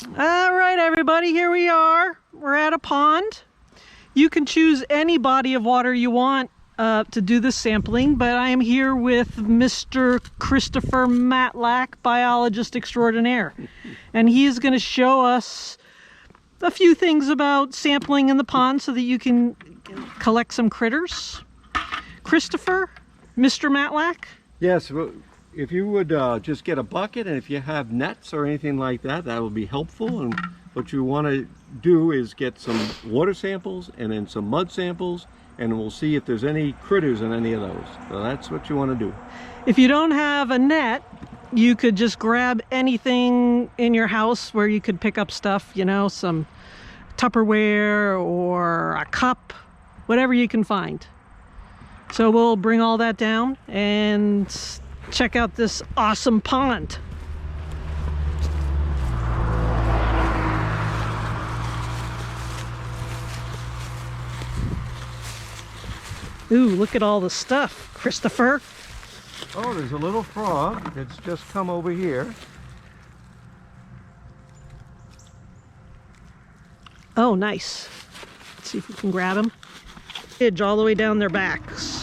All right, everybody, here we are. We're at a pond. You can choose any body of water you want to do this sampling, but I am here with Mr. Christopher Matlack, biologist extraordinaire. And he is going to show us a few things about sampling in the pond so that you can collect some critters. Christopher, Mr. Matlack? Yes, well, if you would just get a bucket, and if you have nets or anything like that, that would be helpful. And what you want to do is get some water samples and then some mud samples, and we'll see if there's any critters in any of those. So that's what you want to do. If you don't have a net, you could just grab anything in your house where you could pick up stuff, you know, some Tupperware or a cup, whatever you can find. So we'll bring all that down and check out this awesome pond. Ooh, look at all the stuff, Christopher. Oh, there's a little frog that's just come over here. Oh, nice. Let's see if we can grab him. Edge all the way down their backs.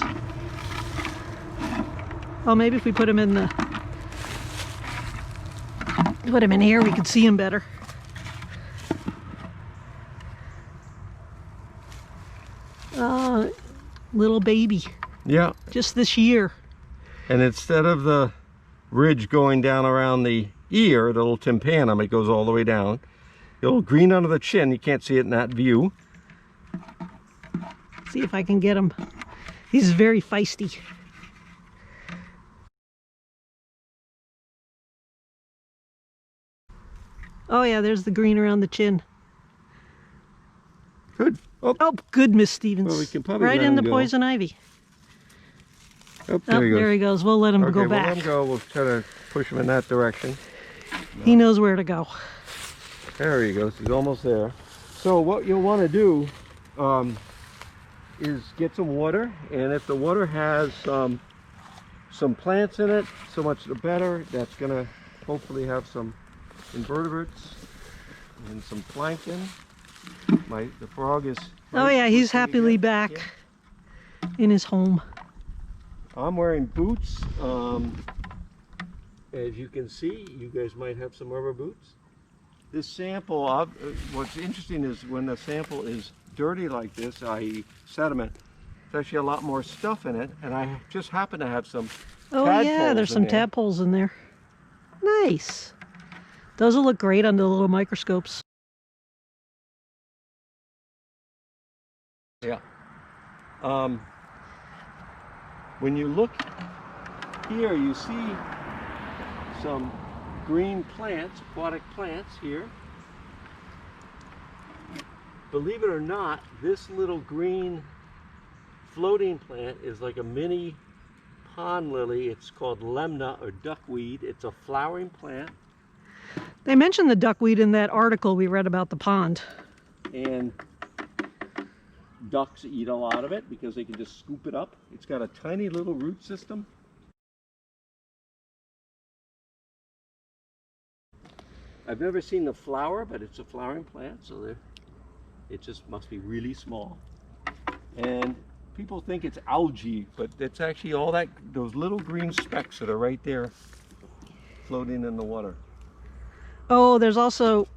Oh, maybe if we put him in here, we could see him better. Little baby. Yeah. Just this year. And instead of the ridge going down around the ear, the little tympanum, it goes all the way down. The little green under the chin, you can't see it in that view. See if I can get him. He's very feisty. Oh yeah, there's the green around the chin. Good. Oh, good, Miss Stevens. Well, we can probably right let in him the go. poison ivy. Oh, there he goes. There he goes. We'll let him Okay, go we'll back. let him go. We'll try to push him in that direction. He knows where to go. There he goes. He's almost there. So what you'll want to do is get some water, and if the water has some plants in it, so much the better. That's going to hopefully have some invertebrates and some plankton. The frog is... Oh yeah, he's happily back in his home. I'm wearing boots. As you can see, you guys might have some rubber boots. This sample, what's interesting is when the sample is dirty like this, i.e. sediment, there's actually a lot more stuff in it, and I just happen to have some Oh yeah, there's some tadpoles in there. Nice. Those will look great under the little microscopes. Yeah. When you look here, you see some green plants, aquatic plants here. Believe it or not, this little green floating plant is like a mini pond lily. It's called lemna or duckweed. It's a flowering plant. They mentioned the duckweed in that article we read about the pond. And ducks eat a lot of it because they can just scoop it up. It's got a tiny little root system. I've never seen the flower, but it's a flowering plant, so it just must be really small. And people think it's algae, but it's actually all those little green specks that are right there floating in the water. Oh, there's also,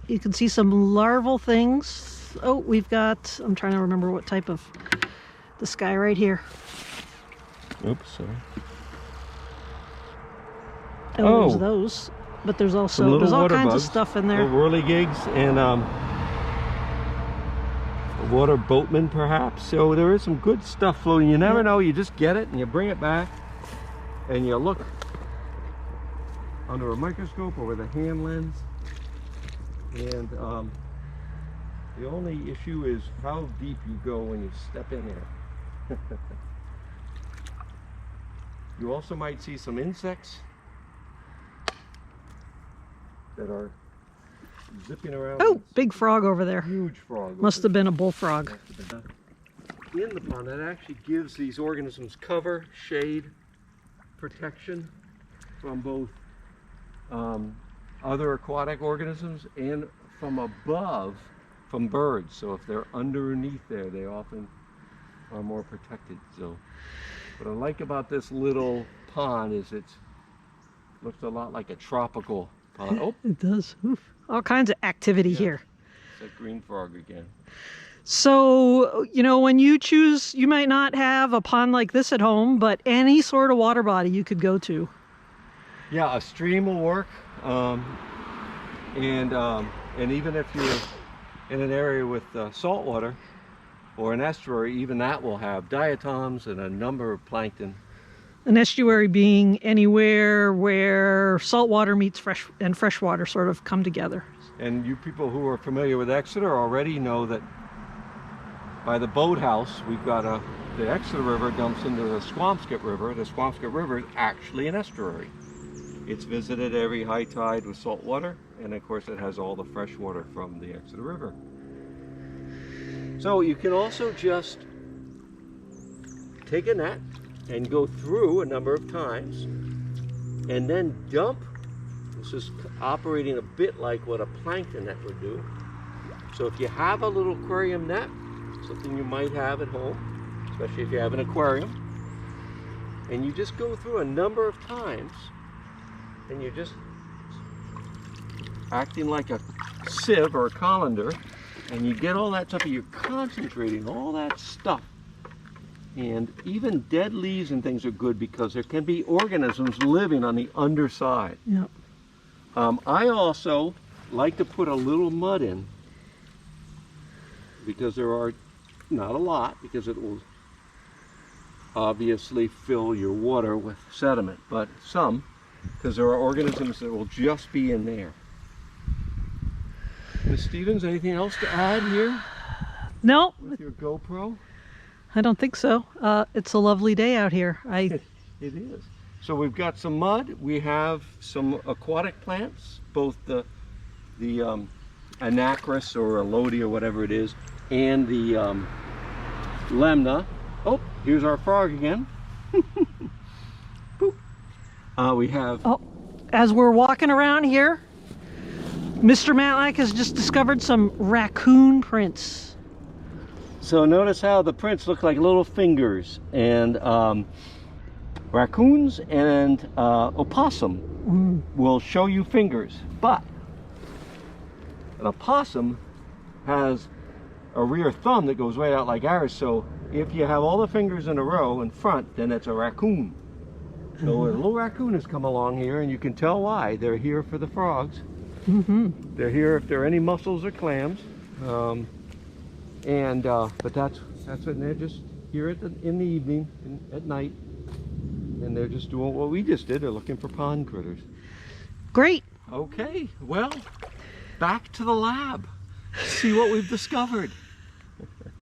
you can see some larval things. Oh, we've got, I'm trying to remember what type of, this guy right here. Oops, sorry. Oh, there's those. But there's also, there's all kinds of stuff in there. Whirligigs and water boatmen perhaps. So there is some good stuff floating. You never know, you just get it and you bring it back and you look under a microscope or with a hand lens. And the only issue is how deep you go when you step in there. You also might see some insects that are zipping around. Oh, big frog over there. Huge frog. Must have been a bullfrog. In the pond, that actually gives these organisms cover, shade, protection from both other aquatic organisms and from above from birds. So if they're underneath there, they often are more protected. So what I like about this little pond is it looks a lot like a tropical pond. Oh, It does. Oof. All kinds of activity Yeah. here. it's that green frog again. So, you know, when you choose, you might not have a pond like this at home, but any sort of water body you could go to. Yeah, a stream will work, and even if you're in an area with salt water or an estuary, even that will have diatoms and a number of plankton. An estuary being anywhere where salt water meets fresh and fresh water sort of come together. And you people who are familiar with Exeter already know that by the boathouse, we've got the Exeter River dumps into the Squamscott River. The Squamscott River is actually an estuary. It's visited every high tide with salt water, and of course it has all the fresh water from the Exeter River. So you can also just take a net and go through a number of times and then dump. This is operating a bit like what a plankton net would do. So if you have a little aquarium net, something you might have at home, especially if you have an aquarium, and you just go through a number of times and you're just acting like a sieve or a colander, and you get all that stuff and you're concentrating all that stuff. And even dead leaves and things are good because there can be organisms living on the underside. Yeah. I also like to put a little mud in because there are not a lot, because it will obviously fill your water with sediment, but some, because there are organisms that will just be in there. Ms. Stevens, anything else to add here No, with your GoPro? I don't think so. It's a lovely day out here. It is. So we've got some mud. We have some aquatic plants, both the Anacris or Elodie or whatever it is, and the Lemna. Oh, here's our frog again. Boop. We have. Oh, as we're walking around here, Mr. Matlack has just discovered some raccoon prints. So notice how the prints look like little fingers, and raccoons and opossum will show you fingers, but an opossum has a rear thumb that goes right out like ours. So if you have all the fingers in a row in front, then it's a raccoon. So a little raccoon has come along here, and you can tell why. They're here for the frogs. They're here if there are any mussels or clams. But that's when they're just here in the evening, at night, and they're just doing what we just did. They're looking for pond critters. Great. Okay, well, back to the lab. See what we've discovered.